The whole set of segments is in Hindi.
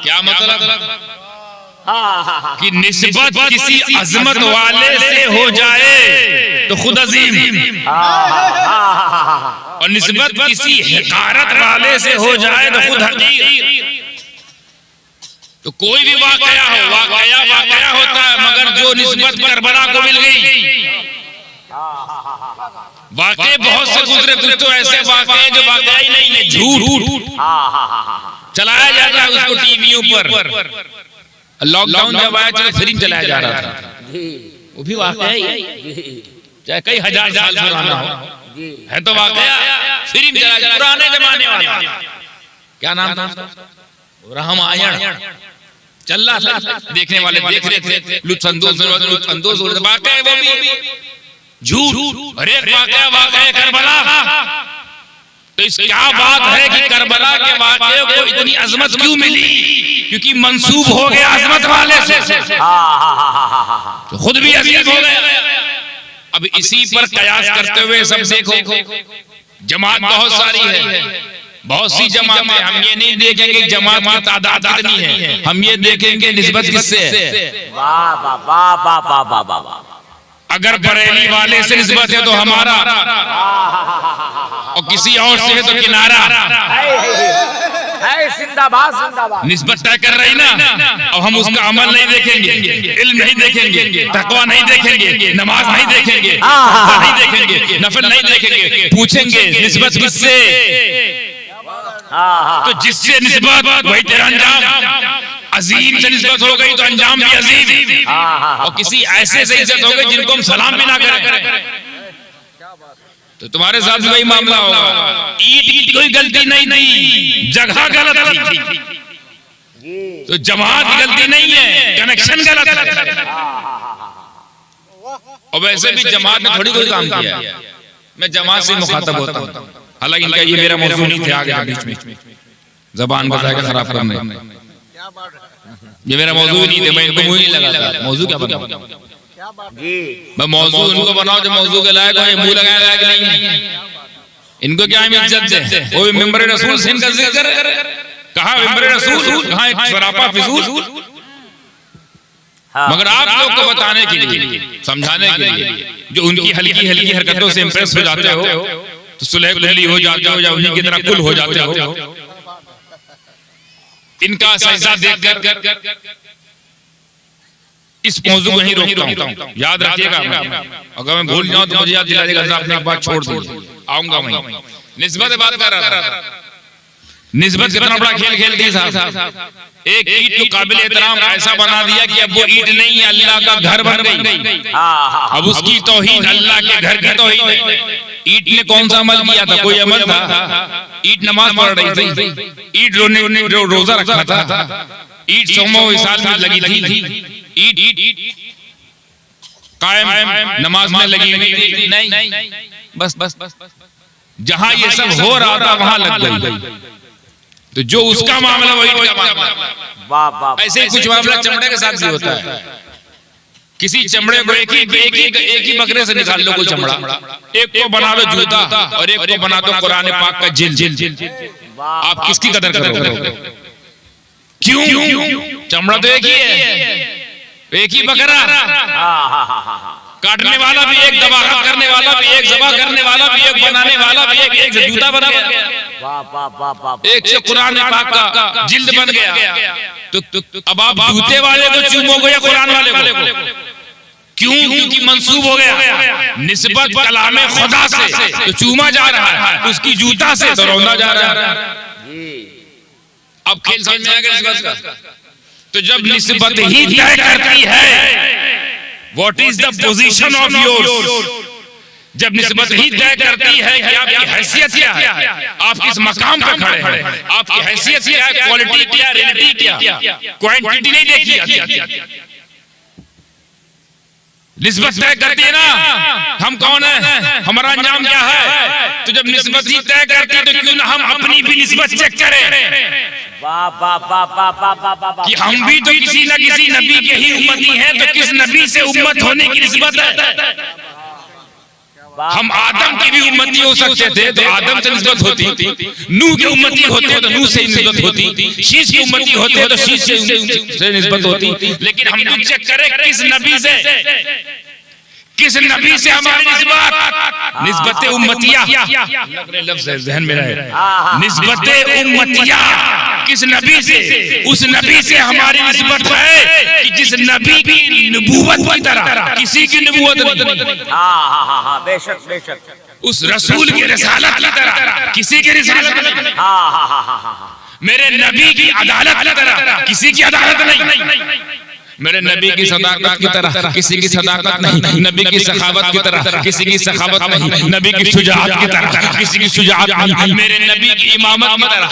क्या मतलब कि निस्बत किसी अजमत वाले से हो जाए तो खुद अजीम, और निस्बत किसी हकारत वाले से हो जाए तो खुद हकीर। तो कोई भी वाकया हो, वाकया होता है, मगर जो निस्बत करबला को मिल गई, वाकई बहुत से गुजरे, कुछ तो ऐसे वाकये जो वाकया ही नहीं है, झूठ चलाया जाता है उसको टीवियों पर। लॉकडाउन जब आया तो फिल्म चलाया जा रहा था, वो भी वाकया ही, चाहे कई हजार साल पुराना हो, है तो वाकया। फिल्म चलाया पुराने जमाने वाला, क्या नाम था, रामायण चल रहा था, देखने वाले देख रहे थे, लुत्फानंदोज हो रहे, वाकया वो भी झूठ। अरे वाकया करबला, तो इस क्या बात है कि करबला के वाकये को इतनी अजमत क्यों मिली? क्योंकि मंसूब हो गया अजमत वाले से, तो खुद भी अजीम हो गया। अब इसी पर कयास करते हुए सब देखो, जमात बहुत सारी है, बहुत सी जमातें। हम ये नहीं देखेंगे जमात की तादाद कितनी है, हम ये देखेंगे निस्बत किससे है। अगर बरेली वाले से निस्बत है तो हमारा, और किसी और से है तो किनारा। निस्बत तय कर रही ना, अब हम उसका अमल नहीं देखेंगे, इल्म नहीं देखेंगे, तकवा नहीं देखेंगे, नमाज नहीं देखेंगे, नहीं देखेंगे, नफल नहीं देखेंगे, पूछेंगे निस्बत किससे, तो जिससे निस्बत वही तेरा अंजाम। अजीम से निस्बत हो गई तो अंजाम भी अजीम, और किसी ऐसे से इज्जत हो गई जिनको हम सलाम भी ना करें, तो तुम्हारे साथ भी वही मामला होगा। ईद की कोई गलती नहीं थी, जगह गलत थी, तो जमात की गलती नहीं है, कनेक्शन गलत है। और वैसे भी जमात ने थोड़ी कोई काम किया है, मैं जमात से मुखातब होता हूँ, हालांकि इनका ये मेरा मौजू नहीं थे, आगे बीच में जबान बजा के खराब करने, ये मेरा मौजू नहीं थे, मैं इनको मुंह नहीं लगाता। मौजू क्या बनाओ, मैं मौजू उनको बनाओ जो मौजू के लायक हो, ये मुंह लगाने लायक नहीं है। इनको क्या हम इज्जत दे, कोई मेंबर रसूल से इनका जिक्र, कहा मेंबर रसूल, कहा एक सरापा फिजूल। मगर आप लोग को बताने के लिए, समझाने के लिए, जो उनकी हल्की हल्की हरकतों से इंप्रेस हो जाते हो, तो सुलह कुली हो जाते हो या उन्हीं की तरह कुल हो जाते हो। इनका सजदा देखकर इस मौजू को ही रोकता हूं, याद रखिएगा। अगर मैं भूल जाऊं तो मुझे याद दिला देगा, अपनी बात छोड़ दीजिए, आऊंगा वहीं। निस्बत बात कर रहा था, निस्बत कितना बड़ा खेल खेलती है साहब। एक ईंट को काबिल एहतराम ऐसा बना दिया कि अब वो ईंट नहीं है, अल्लाह का घर बन गई। अब उसकी तौहीन अल्लाह के घर की तौहीन है। ईंट ने कौन सा अमल किया था, कोई अमल था? ईंट नमाज पढ़ रही थी, ईंट रोजा रखा था, ईंट सोमो विसाल में लगी थी, ईंट कायम नमाज में लगी हुई थी, नहीं, बस जहां ये सब हो रहा था वहां लग गई। तो जो उसका मामला वही का मामला। ऐसे ही कुछ मामला चमड़े के साथ भी होता है। किसी चमड़े को एक ही बकरे से निकाल लो कोई चमड़ा, एक को बना लो जूता और एक को बना दो कुरान पाक का जिल्द। आप किसकी कदर करोगे? क्यों? चमड़ा तो एक ही है, एक ही बकरा, काटने वाला भी एक, दबाखत करने वाला भी एक, ज़बह करने वाला भी एक, बनाने वाला भी एक से जूता बन गया, एक से कुरान पाक का जिल्द बन गया। तो अब आप जूते वाले को चूमोगे या कुरान वाले को? क्यों? क्योंकि मंसूब हो गया निस्बत कलामे खुदा से, तो चूमा जा रहा है, उसकी जूता से तो रौंदा जा रहा है। अब खेल समझ में आ गया निस्बत का। तो जब निस्बत ही तय करती है what is the position of yours, जब निस्बत ही तय करती है कि आपकी हैसियत क्या है, आप किस मकाम पर खड़े हैं, आपकी हैसियत क्या है, क्वालिटी क्या, रियलिटी क्या, क्वांटिटी नहीं देखी जाती। निस्बत तय करती है ना हम कौन है, हमारा अंजाम क्या है। तो जब निस्बत ही तय करती है तो क्यों ना हम अपनी भी निस्बत चेक करें कि हम भी तो किसी न किसी नबी के ही उम्मती हैं, तो किस नबी से उम्मत होने की निस्बत है। हम आदम की भी उम्मती हो सकते थे तो आदम से निस्बत होती, नूह की उम्मती होते तो नूह से निस्बत होती, शीश की उम्मती होते तो शीश से निस्बत होती। लेकिन हम भी चेक करें किस नबी से हमारी निस्बत उम्मतिया, लफ्ज़ ज़हन में रहे, निस्बत उम्मतिया किस नबी से? उस नबी से हमारी निस्बत है कि जिस नबी की नबूवत की तरह किसी की नबूवत नहीं, बेशक बेशक, उस रसूल की रिसालत की तरह किसी की रिसालत नहीं, मेरे नबी की अदालत की तरह किसी की अदालत नहीं, मेरे नबी की सदाकत की तरह किसी की सदाकत नहीं, नबी की सखावत की तरह किसी की सखावत नहीं, नबी की शुजाअत की तरह किसी की शुजाअत नहीं, मेरे नबी की इमामत की तरह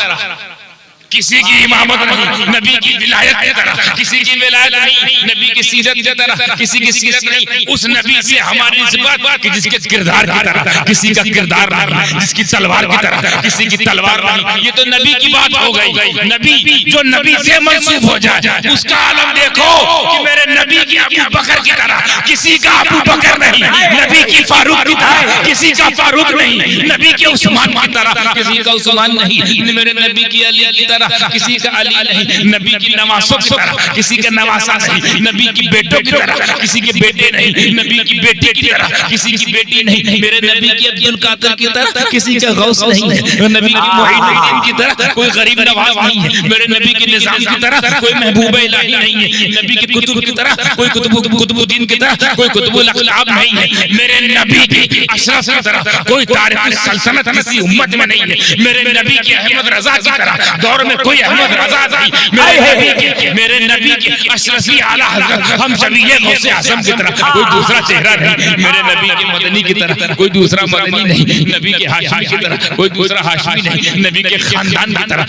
किसी की इमामत नहीं, नबी की विलायत की तरह किसी की विलायत नहीं, नबी की सीरत की तरह किसी की सीरत नहीं। उस नबी से हमारी निस्बत कि जिसके किरदार की तरह किसी का किरदार नहीं, जिसकी तलवार की तरह किसी की तलवार नहीं। ये तो नबी की बात हो गई। नबी जो नबी से मंसूब हो जाए उसका आलम देखो कि मेरे नबी की अबू बकर की तरह किसी का अबू बकर नहीं, नबी की फारूक की तरह किसी का फारूक नहीं, नबी के उस्मान की तरह किसी का उस्मान नहीं, मेरे नबी की अली की तरह किसी का अली नहीं, नबी की नवासों की तरह किसी का नवासा नहीं, नबी की बेटों की तरह किसी के बेटे नहीं, नबी की बेटी की तरह किसी की बेटी नहीं, मेरे नबी की अब्दुल कादिर की तरह किसी का गौस नहीं है, नबी की मुहीद्दीन की तरह कोई गरीब नवाज नहीं है, मेरे नबी के निजाम की तरह कोई महबूब इलाही नहीं है, नबी के कुतुब की तरह कोई कुतुबुद्दीन की तरह कोई कुतुबुल अक़लाब नहीं है, मेरे नबी की अशरफ की तरह कोई तारिक़ुस सल्तनत किसी उम्मत में नहीं है, मेरे नबी की अहमद रजा की तरह दौर में कोई अहमद रजा नहीं, मेरे नबी के अशरफी आला हज़रत हम शबीह गौसे आज़म की तरह कोई दूसरा चेहरा नहीं, मेरे नबी के मदनी की तरह कोई दूसरा मदनी नहीं, नबी के हाशिमी की तरह कोई दूसरा हाशिमी नहीं, नबी के खानदान की तरह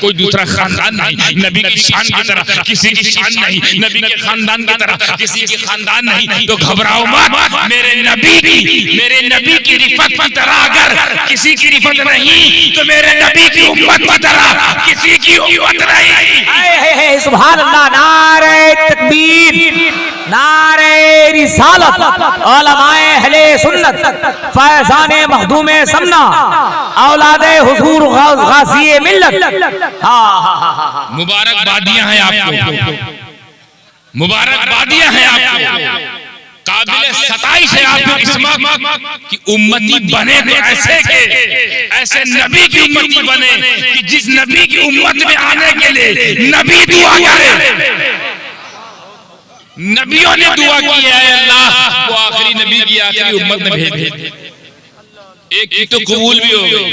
कोई दूसरा खानदान नहीं, नबी की शान की तरह किसी की शान नहीं, नबी के खानदान की तरह किसी की खानदान नहीं। तो घबराओ मत, मेरे नबी की रिफत की तरह अगर किसी की रिफत नहीं तो मेरे नबी की उम्मत की तरह किसी की उम्मत नहीं। सुभान अल्लाह, नारे तकबीर, नारे रिसालत, उलमाए अहले सुन्नत, फैज़ाने मखदूमे समना, औलादे हुजूर गाज़ी मिल्लत। मुबारकबादियां हैं आपको, मुबारकबादियां हैं आपको, काबिल सताइश है आपको किस्मत कि उम्मती बने तो ऐसे के ऐसे नबी की उम्मती बने कि जिस नबी की उम्मत में आने के लिए नबी दुआ करे। नबियों ने दुआ की है, अल्लाह वो आखिरी नबी की आखिरी उम्मत में भेज, एक की तो कबूल भी हो गई,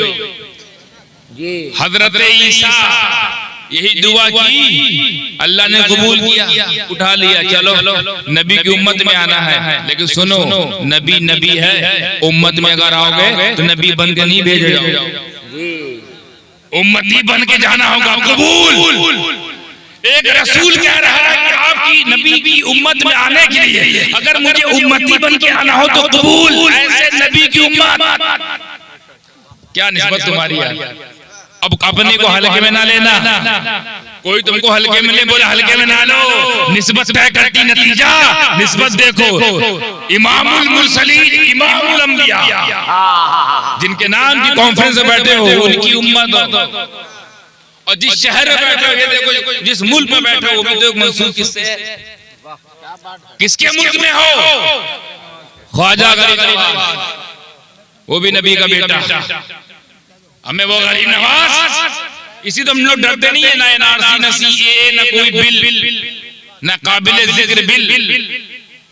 हजरत ईसा यही दुआ की, अल्लाह ने कबूल किया, उठा लिया, चलो नबी की उम्मत में आना है। लेकिन सुनो, नबी है, उम्मत में अगर आओगे तो नबी बन के नहीं भेजे जाओगे, उम्मती बन के जाना होगा। कबूल एक रसूल कह रहा है कि आपकी नबी की उम्मत में आने के लिए अगर मुझे उम्मती बन के आना हो तो कबूल, ऐसे नबी की उम्मत। क्या निस्बत तुम्हारी है? अब अपने को हल्के में ना लेना, कोई तुमको हल्के में ले बोले हल्के में ना लो, निस्बत तय करती नतीजा। निस्बत देखो, इमामुल मुरसलीन, इमामुल अंबिया, जिनके नाम की कॉन्फ्रेंस में बैठे हो उनकी उम्मत, और जिस शहर में बैठे हो, ये देखो जिस मुल्क में बैठे हो वो भी देखो मंसूब किससे है, किसके मुल्क में हो? ख्वाजा गरीब नवाज, वो भी नबी का बेटा, हमें वो गरीब नवाज, इसी तो हम लोग डरते नहीं है, ना एनआरसी ना सीए ना कोई बिल, ना काबिले जिक्र बिल,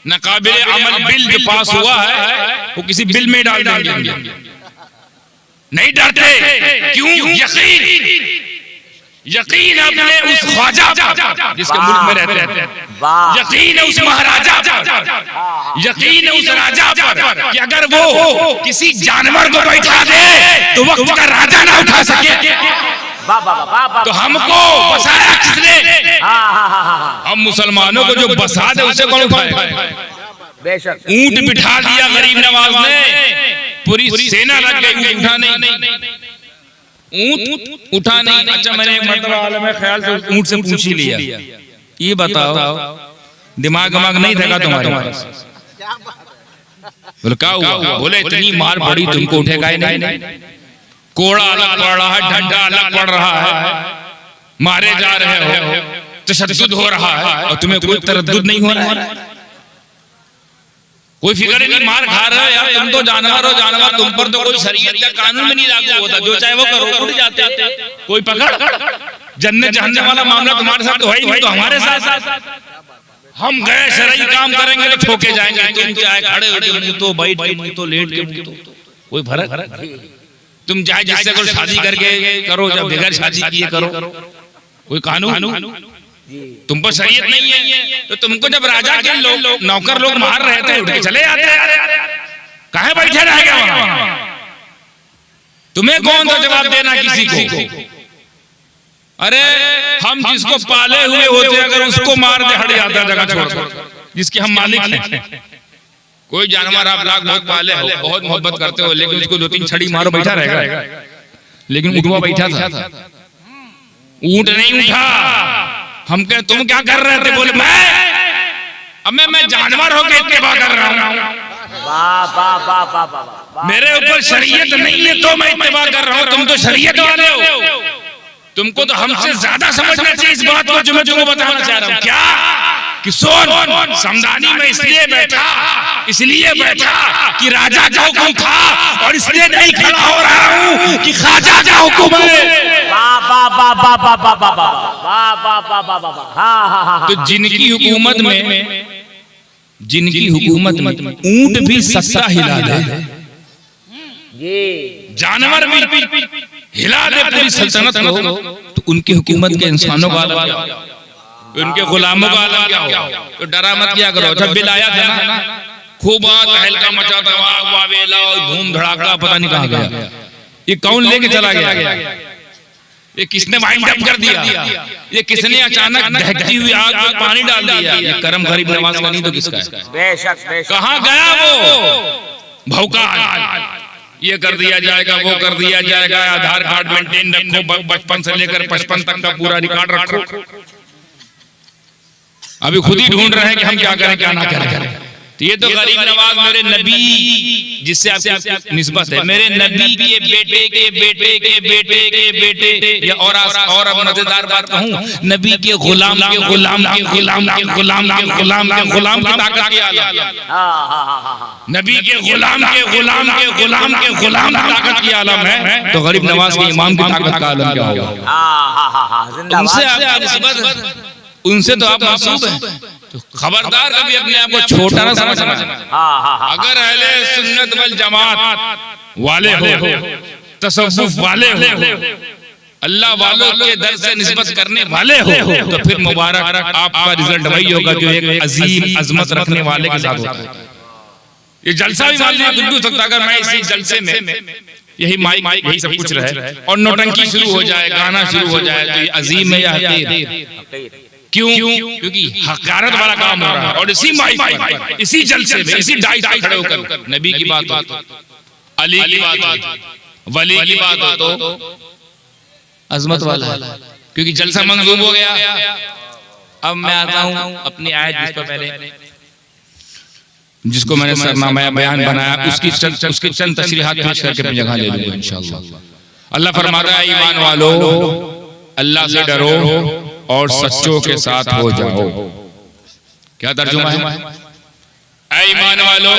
ना काबिले अमल बिल जो पास हुआ है वो किसी बिल में डाल देंगे। नहीं डरते, क्यों? यकीन अपने उस ख्वाजा पर जिसके मुल्क में रहते हैं, यकीन है उस महाराजा पर, यकीन है उस राजा पर कि अगर वो किसी जानवर को बैठा दे तो वक्त का राजा ना उठा सके। तो हमको बसाया किसने? हम मुसलमानों को जो बसा दे उसे कौन उठाएगा? ऊंट बिठा दिया गरीब नवाज ने, पूरी सेना लग गई, उठा नहीं, ऊंट उठा नहीं। अच्छा, मैंने एक मर्तबा आलम ख्याल से ऊंट से पूछ ही लिया, ये बताओ दिमाग नहीं था तुम्हारे पास? बोले क्या हुआ? बोले इतनी मार पड़ी तुमको उठेगा ही नहीं, कोड़ा अलग पड़ रहा है, डंडा अलग पड़ रहा है, मारे जा रहे हो, तशद्दुद हो रहा है और तुम्हें कोई तरद्दुद नहीं हो रहा है, कोई फिक्र नहीं, मार खा रहे हो यार, तुम तो जानवर हो, जानवर तुम पर तो कोई शरीयत का कानून में नहीं लागू होता, जो चाहे वो करो, उड़ जाते, कोई पकड़ जन्नत जहन्नम वाला मामला तुम्हारे साथ तो है ही नहीं, तो हमारे साथ हम गए शरई काम करेंगे तो ठोके जाएंगे, तुम चाहे खड़े हो के मुंह तो, बैठ के मुंह तो, लेट के मुंह तो, कोई फर्क? तुम चाहे जिससे कोई शादी करके करो, जब बगैर शादी किए करो, कोई कानून तुम पर शरीयत नहीं है, तो तुमको जब राजा के लोग नौकर लोग मार रहे थे उठ के चले आते, काहे बैठे रह गए वहां? तुम्हें कौन सा जवाब देना किसी को? अरे हम जिसको पाले हुए होते अगर उसको मार दे हट जाता जगह छोड़कर, जिसके हम मालिक हैं। कोई जानवर आप लाख बहुत पाले हो, बहुत मोहब्बत करते हो, लेकिन उसको 2-3 छड़ी मारो बैठा रहेगा, लेकिन ऊँटवा बैठा था, ऊँट नहीं उठा। हम कहे तुम क्या कर रहे थे? बोले मैं जानवर होकर इत्तेबा कर रहा हूँ, मेरे ऊपर शरीयत नहीं है तो मैं इत्तेबा कर रहा हूँ, तुम तो शरीयत वाले हो, तुमको तो हमसे ज्यादा समझना चाहिए इस बात को जो मैं तुमको बताना चाह रहा हूँ। क्या कि सोन समदानी में इसलिए बैठा कि राजा का हुक्म था, और इसलिए नहीं खड़ा हो रहा हूँ कि ख्वाजा का हुक्म है। तो जिनकी हुकूमत में ऊंट भी सत्ता हिला दे, जानवर भी हिला दे पूरी सल्तनत को, तो उनकी हुकूमत के इंसानों का आलम क्या हो, उनके गुलामों का आलम क्या हो? तो डरा मत किया करो। जब बिल आया था ना, खूब तहलका मचा था, वाह वाह वेला, धूम धड़ाका, पता नहीं कहाँ गया, ये कौन लेके चला गया, ये किसने वाइंड अप कर दिया, ये किसने अचानक दहकती हुई आग में पानी डाल दिया? ये करम गरीब नवाज का नहीं तो किसका है? बेशक। कहाँ गया वो भौका? ये कर दिया जाएगा, वो कर दिया जाएगा, आधार कार्ड मेंटेन रखो, बचपन से लेकर 55 तक का पूरा रिकॉर्ड रखो। अभी खुद ही ढूंढ रहे हैं कि हम क्या करें क्या ना करें। तो ये तो गरीब नवाज मेरे नबी जिससे आपकी निस्बत है, मेरे नबी के बेटे के बेटे के बेटे के बेटे, या और अब मजेदार बात कहूं, नबी के गुलाम के गुलाम के गुलाम के गुलाम के गुलाम के गुलाम की ताकत की आलम, नबी के गुलाम के गुलाम के गुलाम के गुलाम की ताकत की आलम है, तो गरीब नवाज के इमाम की ताकत का आलम क्या होगा? उनसे आपकी निस्बत, उनसे तो आप मासूम हैं, तो खबरदार कभी अपने आप को छोटा ना समझना। अगर अहले सुन्नत वल जमात वाले हो, तसव्वुफ वाले हो, अल्लाह वालों के दर से निस्बत करने वाले हो, तो फिर मुबारक, आपका रिजल्ट वही होगा जो एक अजीम अजमत रखने वाले के साथ होता है। ये जलसा भी मान लिया कुछ भी हो सकता, अगर मैं इसी जलसे में यही माइक यही सब कुछ रहे और नौटंकी शुरू हो जाए, गाना शुरू हो जाए, तो ये अजीम है या हकीर? क्यों? क्योंकि हकारत वाला काम हो रहा है, और इसी माइक, इसी जलसे में, इसी डाइस पे खड़े होकर नबी की बात हो, अली की बात हो, वली की बात हो, तो अजमत वाला है, क्योंकि जलसा मंजूर हो गया। अब मैं आता हूं अपनी आयत जिसको मैंने सरनामा बयान बनाया, उसकी चंद तशरीहात पेश करके अपनी जगह ले लूंगा इंशाअल्लाह। अल्लाह फरमाता है, ईमान वालो अल्लाह से डरो और सच्चों के साथ हो जाओ। क्या तर्जुमा है? ऐ ईमान वालो,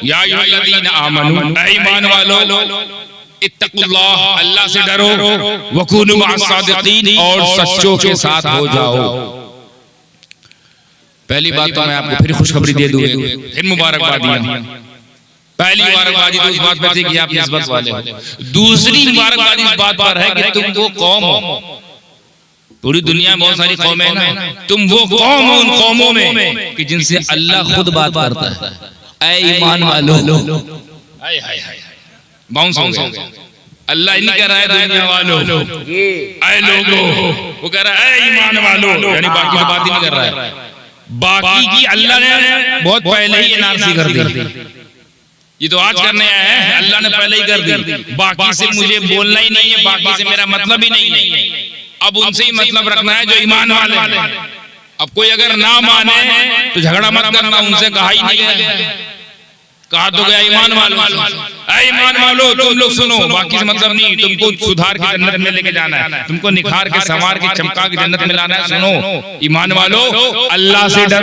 या अय्युहल्लज़ीना आमनू, ऐ ईमान वालो इत्तकुल्लाह, अल्लाह से डरो, वकूनू मअस-सादिकीन, और सच्चों के साथ हो जाओ। पहली बात तो मैं आपको फिर खुशखबरी दे दूं, फिर मुबारकबादियां। पहली मुबारकबादी तो उस बात पर थी कि आप निस्बत वाले हो। दूसरी मुबारकबादी इस बात पर है कि तुम वो कौम हो, पूरी दुनिया में बहुत सारी कौमें हैं ना, तुम वो कौम हो उन कौमों में कि जिनसे अल्लाह खुद बात करता है। ऐ ईमान वालो, बाउंस हो गया। अल्लाह नहीं कह रहा है दुनिया वालों, ऐ लोगों, वो कह रहा है ऐ ईमान वालों, यानी बाकी की बात ही नहीं कर रहा है। बाकी की अल्लाह ने बहुत पहले ही एनआरसी कर दी, ये तो आज करने आया है, अल्लाह ने पहले ही कर दी। बाकी से मुझे बोलना ही नहीं है, बाकी से मेरा मतलब ही नहीं है, अब उनसे ही मतलब रखना है जो ईमान वाले हैं। अब कोई अगर ना माने तो झगड़ा मत करना, उनसे कहा ही नहीं गया। कहा तो गया ईमान वालों, ईमान वालों तुम लोग सुनो, बाकी से मतलब नहीं, तुमको सुधार के जन्नत में लेके जाना है, तुमको निखार के संवार के चमका के जन्नत में लाना है। सुनो ईमान वालों, अल्लाह से डरो,